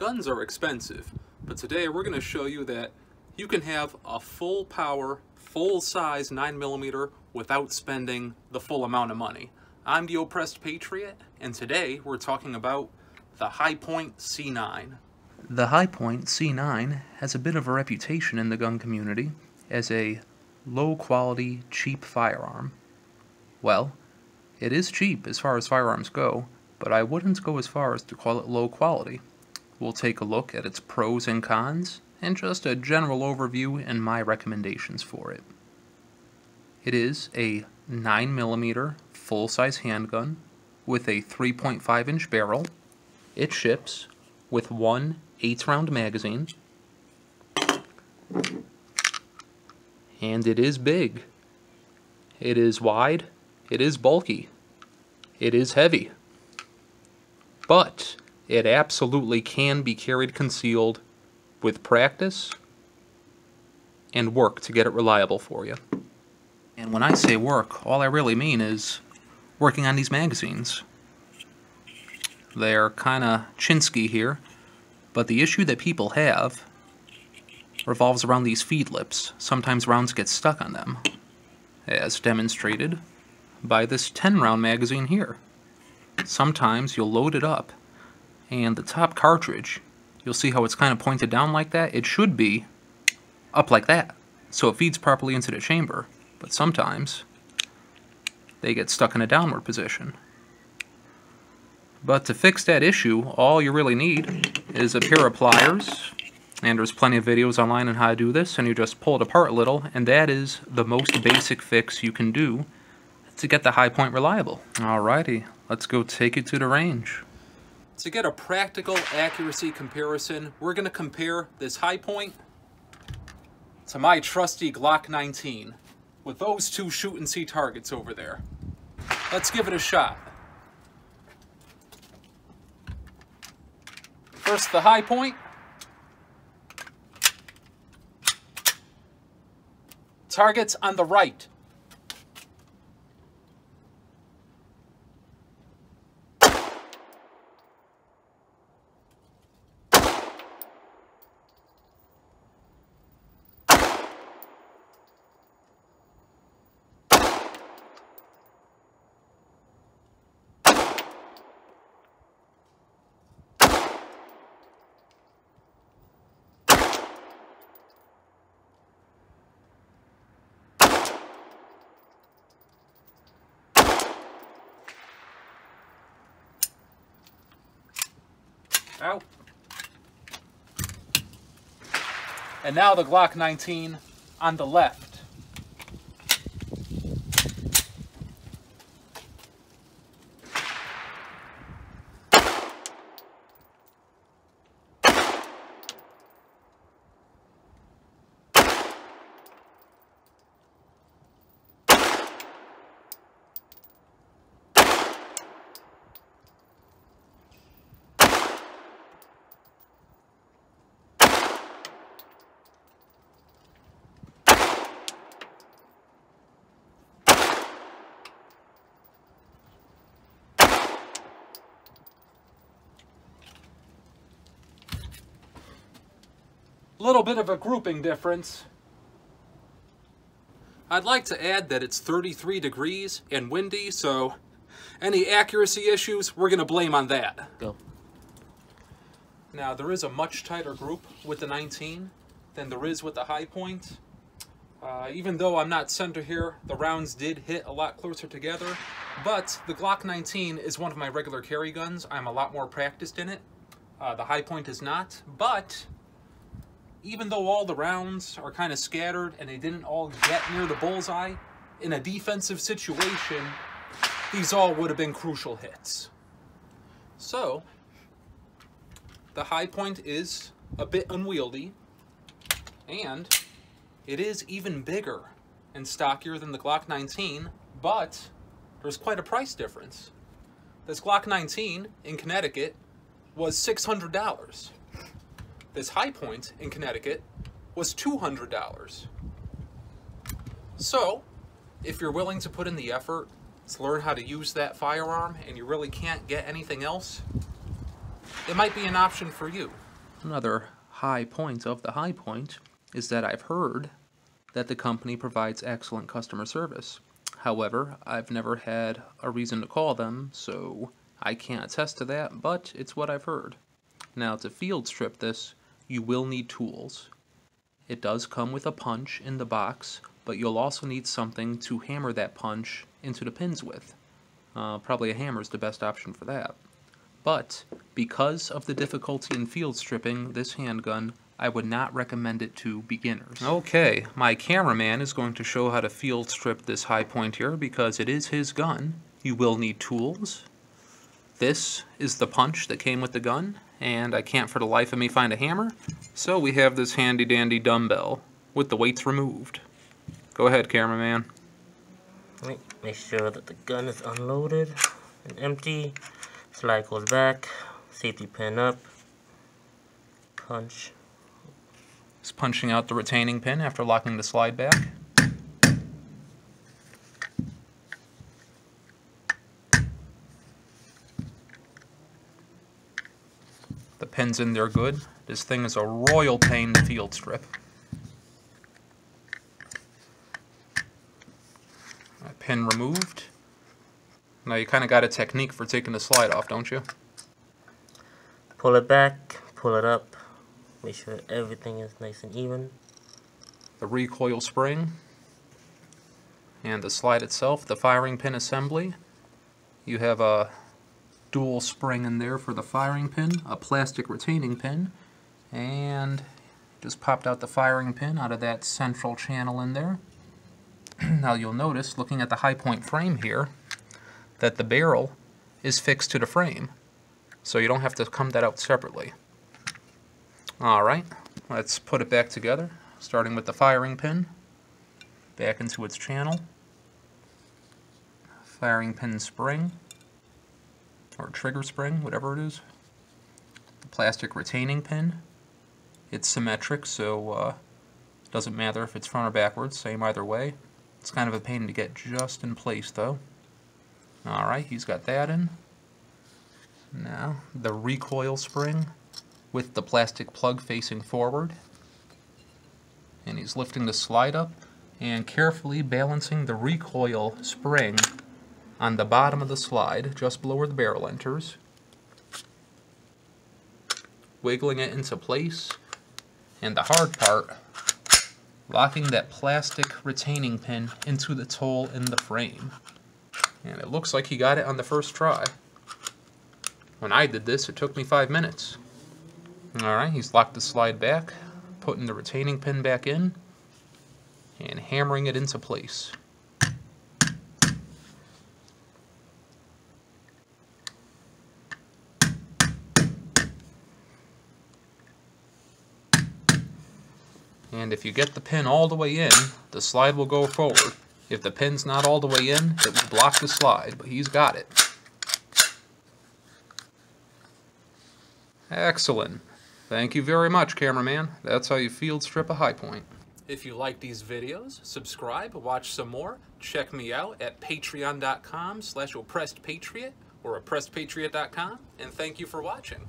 Guns are expensive, but today we're going to show you that you can have a full power, full size 9mm without spending the full amount of money. I'm the Oppressed Patriot, and today we're talking about the Hi-Point C9. The Hi-Point C9 has a bit of a reputation in the gun community as a low-quality, cheap firearm. Well, it is cheap as far as firearms go, but I wouldn't go as far as to call it low quality. We'll take a look at its pros and cons, and just a general overview and my recommendations for it. It is a 9mm full-size handgun with a 3.5-inch barrel. It ships with one 8-round magazine, and it is big. It is wide, it is bulky, it is heavy, but it absolutely can be carried concealed with practice and work to get it reliable for you. And when I say work, all I really mean is working on these magazines. They're kinda chinsky here, but the issue that people have revolves around these feed lips. Sometimes rounds get stuck on them, as demonstrated by this 10-round magazine here. Sometimes you'll load it up, and the top cartridge, you'll see how it's kind of pointed down like that? It should be up like that, so it feeds properly into the chamber, but sometimes they get stuck in a downward position. But to fix that issue, all you really need is a pair of pliers, and there's plenty of videos online on how to do this, and you just pull it apart a little, and that is the most basic fix you can do to get the Hi-Point reliable. Alrighty, let's go take it to the range. To get a practical accuracy comparison, we're going to compare this Hi-Point to my trusty Glock 19 with those two shoot and see targets over there. Let's give it a shot. First, the Hi-Point. Targets on the right. Out. And now the Glock 19 on the left. Little bit of a grouping difference. I'd like to add that it's 33 degrees and windy, so any accuracy issues, we're going to blame on that. Go. Now, there is a much tighter group with the 19 than there is with the Hi-Point. Even though I'm not center here, the rounds did hit a lot closer together, but the Glock 19 is one of my regular carry guns. I'm a lot more practiced in it. The Hi-Point is not, but even though all the rounds are kind of scattered and they didn't all get near the bullseye, in a defensive situation, these all would have been crucial hits. So, the Hi-Point is a bit unwieldy, and it is even bigger and stockier than the Glock 19, but there's quite a price difference. This Glock 19 in Connecticut was $600. This Hi-Point in Connecticut was $200. So, if you're willing to put in the effort to learn how to use that firearm and you really can't get anything else, it might be an option for you. Another high point of the high point is that I've heard that the company provides excellent customer service. However, I've never had a reason to call them, so I can't attest to that, but it's what I've heard. Now, to field strip this, you will need tools. It does come with a punch in the box, but you'll also need something to hammer that punch into the pins with. Probably a hammer is the best option for that. But because of the difficulty in field stripping this handgun, I would not recommend it to beginners. Okay, my cameraman is going to show how to field strip this high point here because it is his gun. You will need tools. This is the punch that came with the gun, and I can't for the life of me find a hammer, so we have this handy dandy dumbbell with the weights removed. Go ahead, cameraman. Make sure that the gun is unloaded and empty. Slide goes back, safety pin up, punch. Just punching out the retaining pin after locking the slide back. The pin's in there good. This thing is a royal pain to field strip. Pin removed. Now you kind of got a technique for taking the slide off, don't you? Pull it back, pull it up, make sure everything is nice and even. The recoil spring and the slide itself, the firing pin assembly. You have a dual spring in there for the firing pin, a plastic retaining pin, and just popped out the firing pin out of that central channel in there. Now you'll notice, looking at the high point frame here, that the barrel is fixed to the frame, so you don't have to come that out separately. Alright, let's put it back together, starting with the firing pin, back into its channel, firing pin spring, or trigger spring, whatever it is, the plastic retaining pin. It's symmetric, so it doesn't matter if it's front or backwards, same either way. It's kind of a pain to get just in place, though. Alright, he's got that in. Now, the recoil spring with the plastic plug facing forward. And he's lifting the slide up and carefully balancing the recoil spring on the bottom of the slide, just below where the barrel enters. Wiggling it into place. And the hard part, locking that plastic retaining pin into the hole in the frame. And it looks like he got it on the first try. When I did this, it took me 5 minutes. Alright, he's locked the slide back, putting the retaining pin back in, and hammering it into place. And if you get the pin all the way in, the slide will go forward. If the pin's not all the way in, it will block the slide, but he's got it. Excellent. Thank you very much, cameraman. That's how you field strip a high point. If you like these videos, subscribe, watch some more. Check me out at patreon.com/oppressedpatriot or oppressedpatriot.com, and thank you for watching.